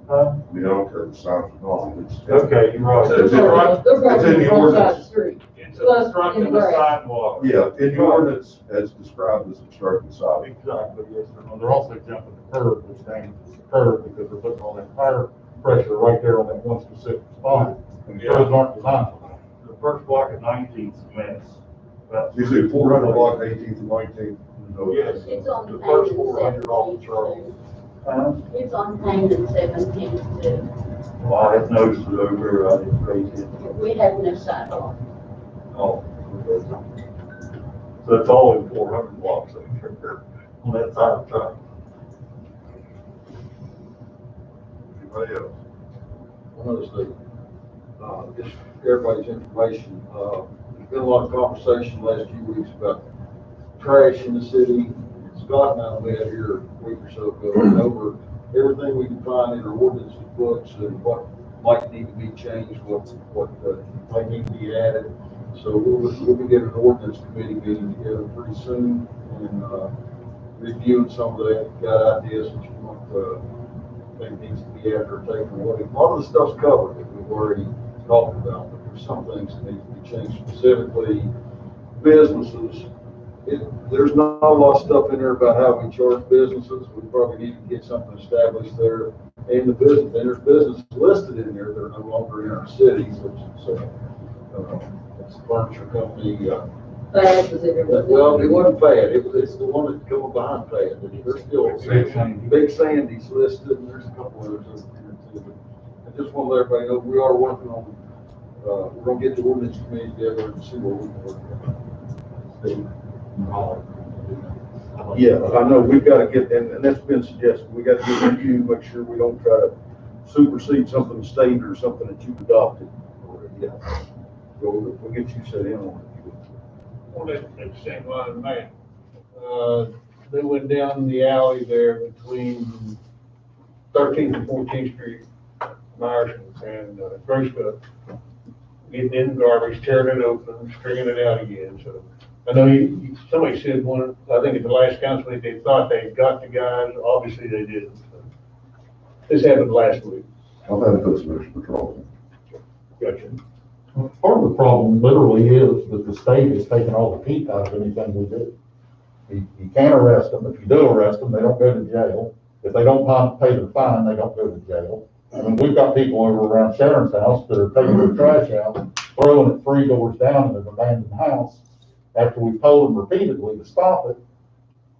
Speaker 14: Huh?
Speaker 2: I don't care if the signs are gone, it's.
Speaker 14: Okay, you're right.
Speaker 5: They're
Speaker 2: It's in-
Speaker 5: parking
Speaker 2: it's in the
Speaker 5: on the wrong side of the
Speaker 2: ordinance.
Speaker 5: street.
Speaker 14: It's
Speaker 5: Plus,
Speaker 14: obstructing
Speaker 5: in
Speaker 14: the
Speaker 5: grass.
Speaker 14: sidewalk.
Speaker 2: Yeah, in the ordinance, as described as obstructing the sidewalk.
Speaker 14: Exactly, yes, sir.
Speaker 9: Well, they're also jumping the curb, which damages the curb because they're putting all that tire pressure right there on that one specific spot. And the curbs aren't designed for that.
Speaker 14: The first block of 19th is a mess. But
Speaker 2: You say 400 block, 18th and 19th?
Speaker 14: Yes.
Speaker 13: It's on
Speaker 14: The
Speaker 13: page
Speaker 14: first 400 off the
Speaker 13: 17
Speaker 14: Charles.
Speaker 13: too. It's on page 17 too.
Speaker 14: Well, I have noticed it over there, I didn't pay attention.
Speaker 13: We have no sidewalk.
Speaker 14: Oh, okay. So it's all in 400 blocks over there on that side of the track.
Speaker 3: Anybody else?
Speaker 14: One other thing, just for everybody's information, there's been a lot of conversation the last few weeks about trash in the city. Scott and I met here a week or so ago, and over everything we can find in our ordinance books and what might need to be changed, what might need to be added. So we'll be getting an ordinance committee meeting together pretty soon and, reviewing some of that, got ideas that you want, think needs to be undertaken away. A lot of the stuff's covered that we've already talked about, but there's some things that need to be changed, specifically businesses. There's not a lot of stuff in there about how we charge businesses. We probably need to get something established there. And the business, and there's business listed in there that are no longer in our city, such as, it's a furniture company,
Speaker 5: Fad was in there, wasn't it?
Speaker 14: well, it wasn't Fad, it's the one that's coming behind Fad, there's still, Big Sandy's listed, and there's a couple others in there too. But I just want to let everybody know, we are working on, we're gonna get the ordinance committee together and see what we can work on. Yeah, I know, we've got to get, and that's been suggested, we got to get with you, make sure we don't try to supersede something state or something that you've adopted. Yeah. We'll get you set in on it.
Speaker 15: On that same line, man, they went down the alley there between 13th and 14th Street, Myers and Graceville, getting in garbage, tearing it open, stringing it out again. So I know somebody said I think at the last council meeting, they thought they got the guys. Obviously they didn't. So this happened last week.
Speaker 10: I've had to put some extra patrol.
Speaker 15: Gotcha.
Speaker 9: Part of the problem literally is that the state is taking all the teeth out of anything we do. You can't arrest them. If you do arrest them, they don't go to jail. If they don't pay their fine, they don't go to jail. I mean, we've got people over around Sharon's house that are taking their trash out, throwing it 3 doors down in an abandoned house after we've told them repeatedly to stop it.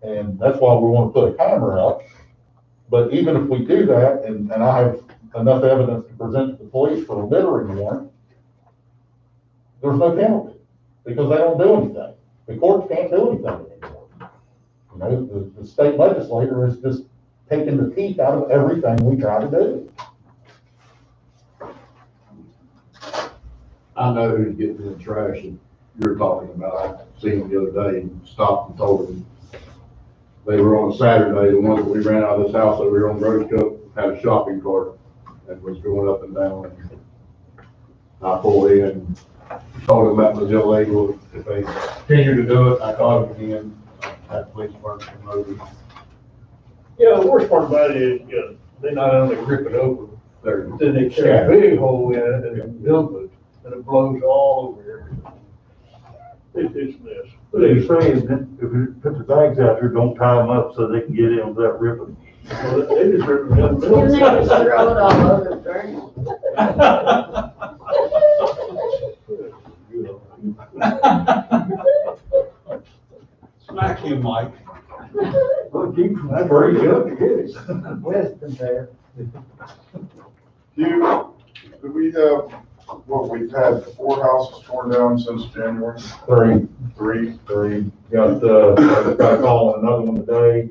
Speaker 9: And that's why we want to put a camera up. But even if we do that, and I have enough evidence to present to the police for a littering warrant, there's no penalty because they don't do anything. The courts can't do anything anymore. You know, the state legislature is just taking the teeth out of everything we try to do.
Speaker 16: I know who's getting in the trash that you're talking about. I seen them the other day and stopped and told them they were on Saturday, the ones that we ran out of this house over here on Rose Cup had a shopping cart and was going up and down. And I pulled in, told them that was illegal. If they continue to do it, I caught them again. Had police department come over.
Speaker 15: Yeah, the worst part about it is, they not only rip it open, then they tear a big hole in it and dump it, and it blows all over everything. It's a mess.
Speaker 4: But he's saying that if you put the bags out there, don't tie them up so they can get in without ripping.
Speaker 15: Well, they just rip it down the
Speaker 13: You
Speaker 15: middle.
Speaker 13: never throw it all over the ground.
Speaker 15: Smack him, Mike.
Speaker 4: Well, that's where you go to get it.
Speaker 1: Wisdom there.
Speaker 3: Do we have, we've had 4 houses torn down since January?
Speaker 9: 3. Got a call on another one today.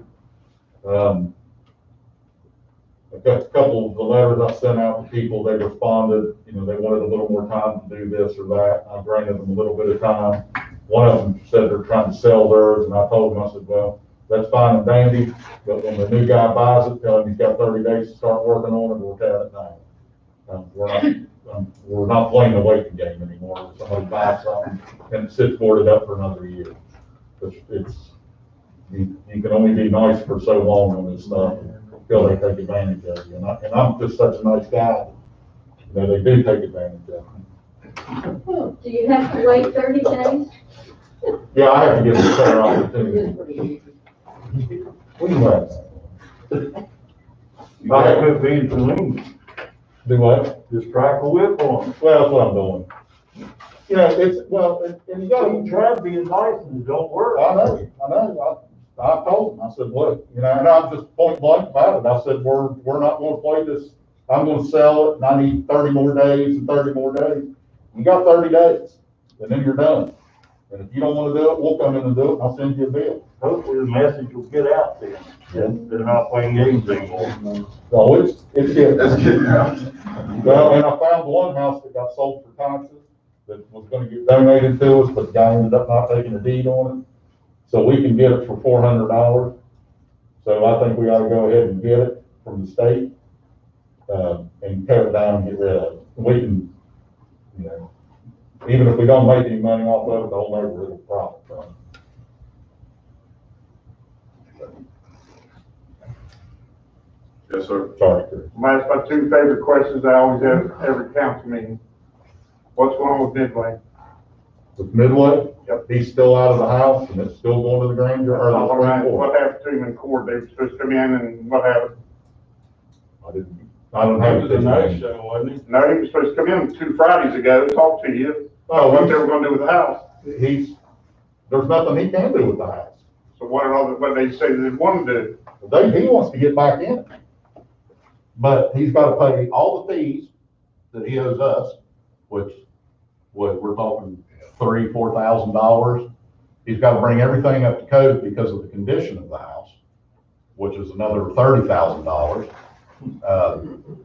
Speaker 9: I've got a couple of the letters I sent out to people, they responded, you know, they wanted a little more time to do this or that. I granted them a little bit of time. One of them said they're trying to sell theirs, and I told them, I said, well, that's fine and dandy, but when the new guy buys it, tell him he's got 30 days to start working on it, or tear it down. We're not playing the waiting game anymore. If somebody buys something and it sits boarded up for another year. You can only be nice for so long on this stuff until they take advantage of you. And I'm just such a nice guy that they do take advantage of me.
Speaker 13: Do you have to wait 30 days?
Speaker 9: Yeah, I have to give them a fair opportunity. What do you want?
Speaker 4: I could be in Tulane.
Speaker 9: Do what?
Speaker 4: Just strike a whip on them.
Speaker 9: Well, that's what I'm doing. You know, and you gotta
Speaker 4: You try being nice and it don't work.
Speaker 9: I know. I told them, I said, look, you know, and I'm just point blank about it. I said, we're not gonna play this. I'm gonna sell it and I need 30 more days and 30 more days. You got 30 days and then you're done. And if you don't wanna do it, we'll come in and do it and I'll send you a bill.
Speaker 4: Hopefully the message will get out there.
Speaker 9: Yeah.
Speaker 4: They're not playing games anymore.
Speaker 9: So it's getting.
Speaker 3: That's getting out.
Speaker 9: Well, and I found one house that got sold for taxes that was gonna get donated to us, but the guy ended up not taking a deed on it. So we can get it for $400. So I think we ought to go ahead and get it from the state, and tear it down and get rid of it. We can, you know, Even if we don't make any money off of it, the whole neighborhood will profit from it.
Speaker 3: Yes, sir.
Speaker 9: Sorry, Chris.
Speaker 17: My two favorite questions I always have at every council meeting. What's going on with Midway?
Speaker 9: With Midway, he's still out of the house and it's still going to the grand jury or the Supreme Court.
Speaker 17: What happened to him in court? They were supposed to come in and what happened?
Speaker 9: I don't
Speaker 12: That
Speaker 9: have
Speaker 12: was
Speaker 9: to
Speaker 12: a no-show, wasn't it?
Speaker 17: No, he was supposed to come in 2 Fridays ago, talk to you, what they were gonna do with the house.
Speaker 9: There's nothing he can do with the house.
Speaker 17: So what they say they want to do?
Speaker 9: He wants to get back in it. But he's got to pay all the fees that he owes us, which we're talking $3,000-4,000. He's got to bring everything up to code because of the condition of the house, which is another $30,000.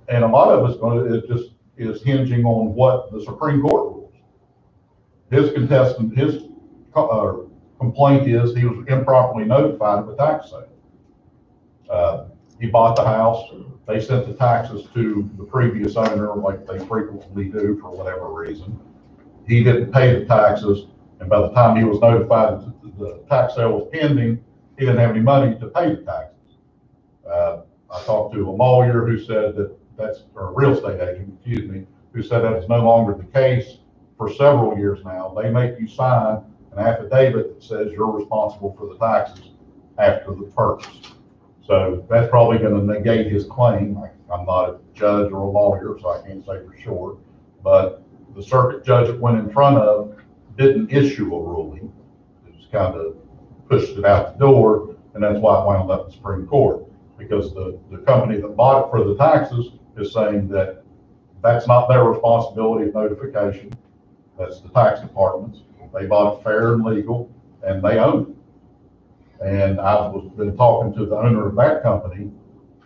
Speaker 9: And a lot of it is hinging on what the Supreme Court rules. His complaint is he was improperly notified of the tax sale. He bought the house. They sent the taxes to the previous owner, like they frequently do for whatever reason. He didn't pay the taxes, and by the time he was notified that the tax sale was pending, he didn't have any money to pay the taxes. I talked to a lawyer who said or a real estate agent, excuse me, who said that is no longer the case for several years now. They make you sign an affidavit that says you're responsible for the taxes after the purchase. So that's probably going to negate his claim. I'm not a judge or a lawyer, so I can't say for sure. But the circuit judge it went in front of didn't issue a ruling. It just kind of pushed it out the door, and that's why it wound up in the Supreme Court. Because the company that bought it for the taxes is saying that that's not their responsibility of notification. That's the tax department's. They bought it fair and legal, and they own it. And I've been talking to the owner of that company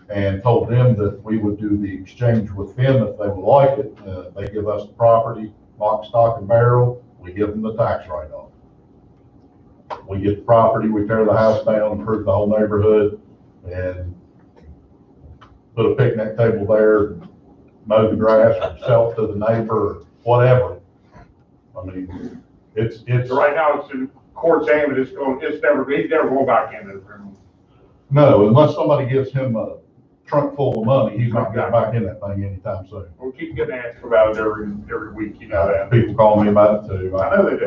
Speaker 9: and told them that we would do the exchange with them if they would like it. They give us the property, lock, stock, and barrel. We give them the tax write-off. We get the property, we tear the house down, improve the whole neighborhood, and put a picnic table there, mow the grass, or sell it to the neighbor, or whatever. I mean, it's.
Speaker 17: So right now, it's in court saying that he's never going back in it.
Speaker 9: No, unless somebody gives him a trunk full of money, he's not getting back in that thing anytime soon.
Speaker 17: We keep getting asked about it every week, you know that.
Speaker 9: People call me about it too.
Speaker 17: I know they do.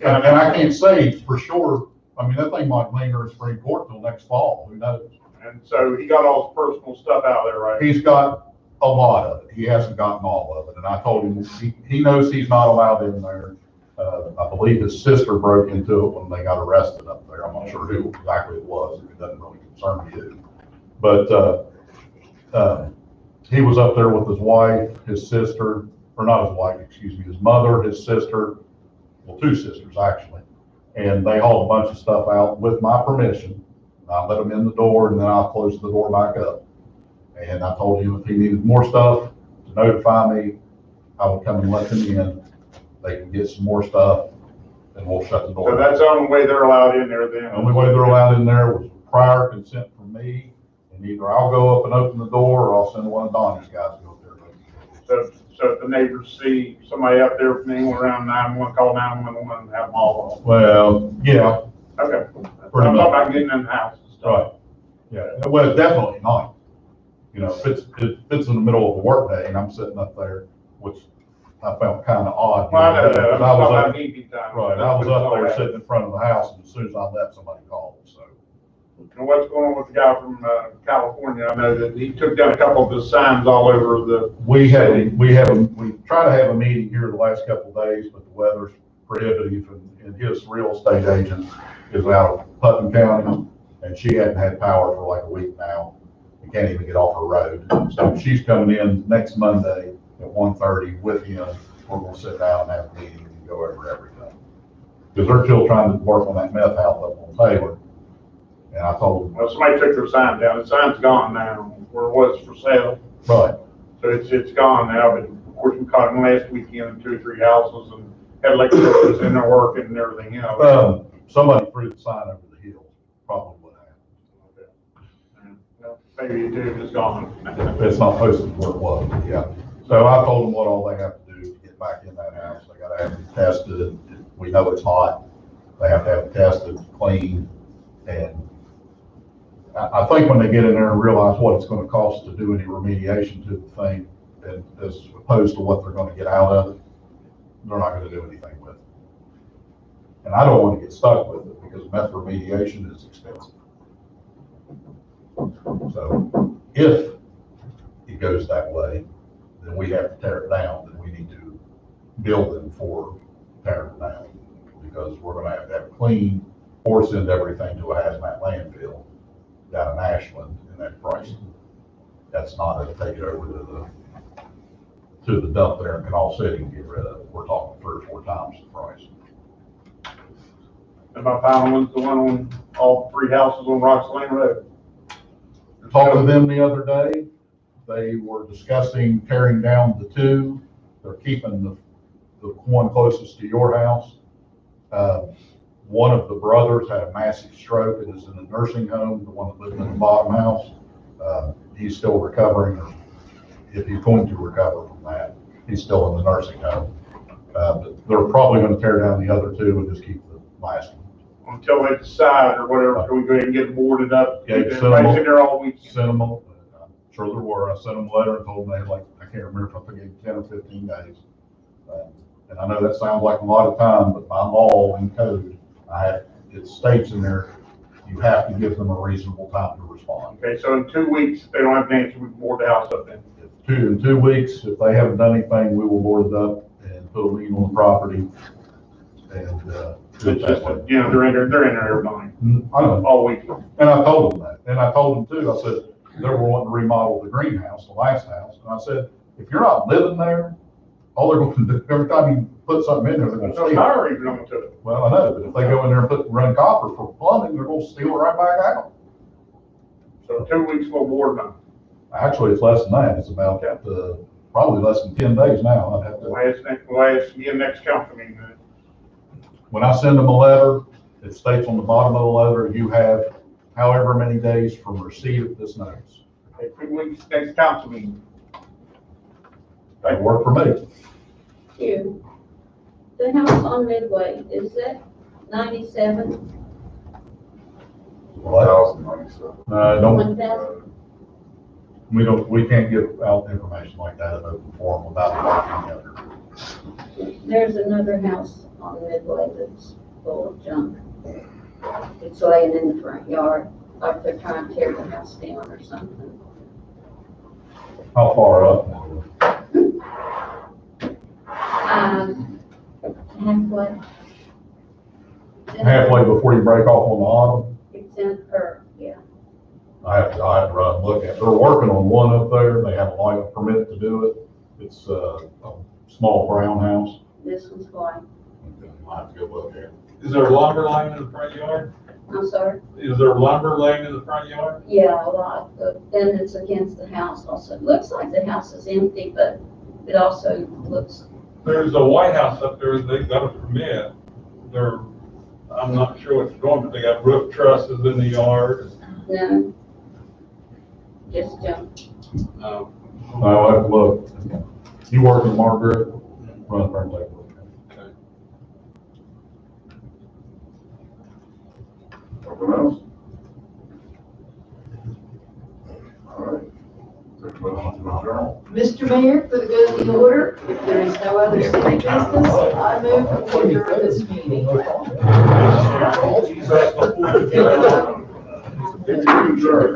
Speaker 9: And I can't say for sure. I mean, that thing might linger in Supreme Court till next fall. Who knows?
Speaker 17: And so he got all his personal stuff out there, right?
Speaker 9: He's got a lot of it. He hasn't gotten all of it. And I told him he knows he's not allowed in there. I believe his sister broke into it when they got arrested up there. I'm not sure who exactly it was. It doesn't really concern me who. But he was up there with his wife, his sister, or not his wife, excuse me, his mother, his sister, well, 2 sisters actually. And they hauled a bunch of stuff out with my permission. I let them in the door and then I'll close the door back up. And I told him if he needed more stuff to notify me, I would come and let them in. They can get some more stuff and we'll shut the door.
Speaker 17: So that's the only way they're allowed in there then?
Speaker 9: The only way they're allowed in there was prior consent from me, and either I'll go up and open the door or I'll send one of Donnie's guys to go up there and open the door.
Speaker 17: So if the neighbors see somebody up there from anyone around 911, call 911 and have them all on?
Speaker 9: Well, yeah.
Speaker 17: Okay.
Speaker 9: Pretty
Speaker 17: I'm
Speaker 9: much.
Speaker 17: talking about getting in the house and stuff.
Speaker 9: Right. Yeah, well, definitely not. You know, if it's in the middle of a work day and I'm sitting up there, which I felt kind of odd.
Speaker 17: Well, I know that. I'm talking about
Speaker 9: up,
Speaker 17: evening time.
Speaker 9: right, I was up there sitting in front of the house, and as soon as I left, somebody called, so.
Speaker 17: And what's going on with the guy from California? I know that he took down a couple of the signs all over the
Speaker 9: We try to have a meeting here the last couple of days, but the weather's prohibitive, and his real estate agent is out of Putnam County, and she hadn't had power for like a week now, and can't even get off her road. So she's coming in next Monday at 1:30 with him. We're gonna sit down and have a meeting and go over everything. Because they're still trying to work on that meth house up on Taylor. And I told them.
Speaker 17: Well, somebody took their sign down. The sign's gone now, where it was for sale.
Speaker 9: Right.
Speaker 17: So it's gone now, but of course we caught him last weekend in 2 or 3 houses and had electricians in there working and everything else.
Speaker 9: Somebody threw the sign over the hill, probably what happened.
Speaker 17: Well, maybe it is gone.
Speaker 9: It's not posted where it was, but yeah. So I told them what all they have to do to get back in that house. They gotta have it tested. We know it's hot. They have to have it tested, cleaned, and I think when they get in there and realize what it's gonna cost to do any remediation to the thing, and as opposed to what they're gonna get out of it, they're not gonna do anything with it. And I don't want to get stuck with it because meth remediation is expensive. So if it goes that way, then we have to tear it down, then we need to bill them for tearing it down. Because we're gonna have it clean or send everything to a hazmat landfill down in Ashland, and that's pricey. That's not to take it over to the dump there in Canal City and get rid of it. We're talking 3 or 4 times the price.
Speaker 17: And my final one's the one on all 3 houses on Rocks Lane Road.
Speaker 9: Talked to them the other day. They were discussing tearing down the 2. They're keeping the one closest to your house. One of the brothers had a massive stroke and is in a nursing home, the one that lived in the bottom house. He's still recovering, or if he's going to recover from that, he's still in the nursing home. But they're probably going to tear down the other 2 and just keep the last one.
Speaker 17: Until they decide or whatever, so we go ahead and get them boarded up.
Speaker 9: Yeah,
Speaker 17: Keep everybody sitting there all week.
Speaker 9: Sent them, I'm sure there were. I sent them a letter and told them they had like, I can't remember if I forgave 10 or 15 days. And I know that sounds like a lot of time, but by law and code, it states in there, you have to give them a reasonable time to respond.
Speaker 17: Okay, so in 2 weeks, they don't have an answer, we can board the house up then.
Speaker 9: In 2 weeks, if they haven't done anything, we will board it up and put a lien on the property. And,
Speaker 17: It's just, you know, they're in there every night,
Speaker 9: I know.
Speaker 17: all week.
Speaker 9: And I told them that. And I told them too, I said, they were wanting to remodel the greenhouse, the last house. And I said, if you're not living there, all they're going to do, every time you put something in there, they're going to
Speaker 17: So
Speaker 9: steal
Speaker 17: power
Speaker 9: it.
Speaker 17: even on to it.
Speaker 9: Well, I know, but if they go in there and run copper for plumbing, they're going to steal it right back out.
Speaker 17: So 2 weeks we'll board them up.
Speaker 9: Actually, it's less than that. It's about, probably less than 10 days now. I'd have to,
Speaker 17: Next council meeting.
Speaker 9: when I send them a letter, it states on the bottom of the letter, you have however many days from receipt of this notice.
Speaker 17: Okay, 2 weeks, next council meeting.
Speaker 9: That'll work for me.
Speaker 13: Q. The house on Midway, is that 97?
Speaker 9: What? Don't,
Speaker 13: 1,000?
Speaker 9: we can't give out information like that in open forum without talking together.
Speaker 13: There's another house on Midway that's full of junk. It's laying in the front yard, like they're trying to tear the house down or something.
Speaker 9: How far up?
Speaker 13: Halfway.
Speaker 9: Halfway before you break off on the bottom?
Speaker 13: It's in her, yeah.
Speaker 9: I have to run and look at it. They're working on one up there. They have a light permit to do it. It's a small brown house.
Speaker 13: This one's white.
Speaker 9: I'll have to go look at it.
Speaker 12: Is there lumber laying in the front yard?
Speaker 13: I'm sorry?
Speaker 12: Is there lumber laying in the front yard?
Speaker 13: Yeah, a lot, but then it's against the house also. It looks like the house is empty, but it also looks,
Speaker 12: There's a White House up there, they've got a permit. I'm not sure what they're doing, but they got roof trusses in the yard.
Speaker 13: no, just junk.
Speaker 9: I'll have to look. You work with Margaret? Run up there and take a look.
Speaker 12: Okay.
Speaker 3: Nothing else? All right. Take a motion to adjourn.
Speaker 11: Mr. Mayor, for the good of the order, if there is no other city business, I move that we adjourn this meeting.
Speaker 3: Adjourn.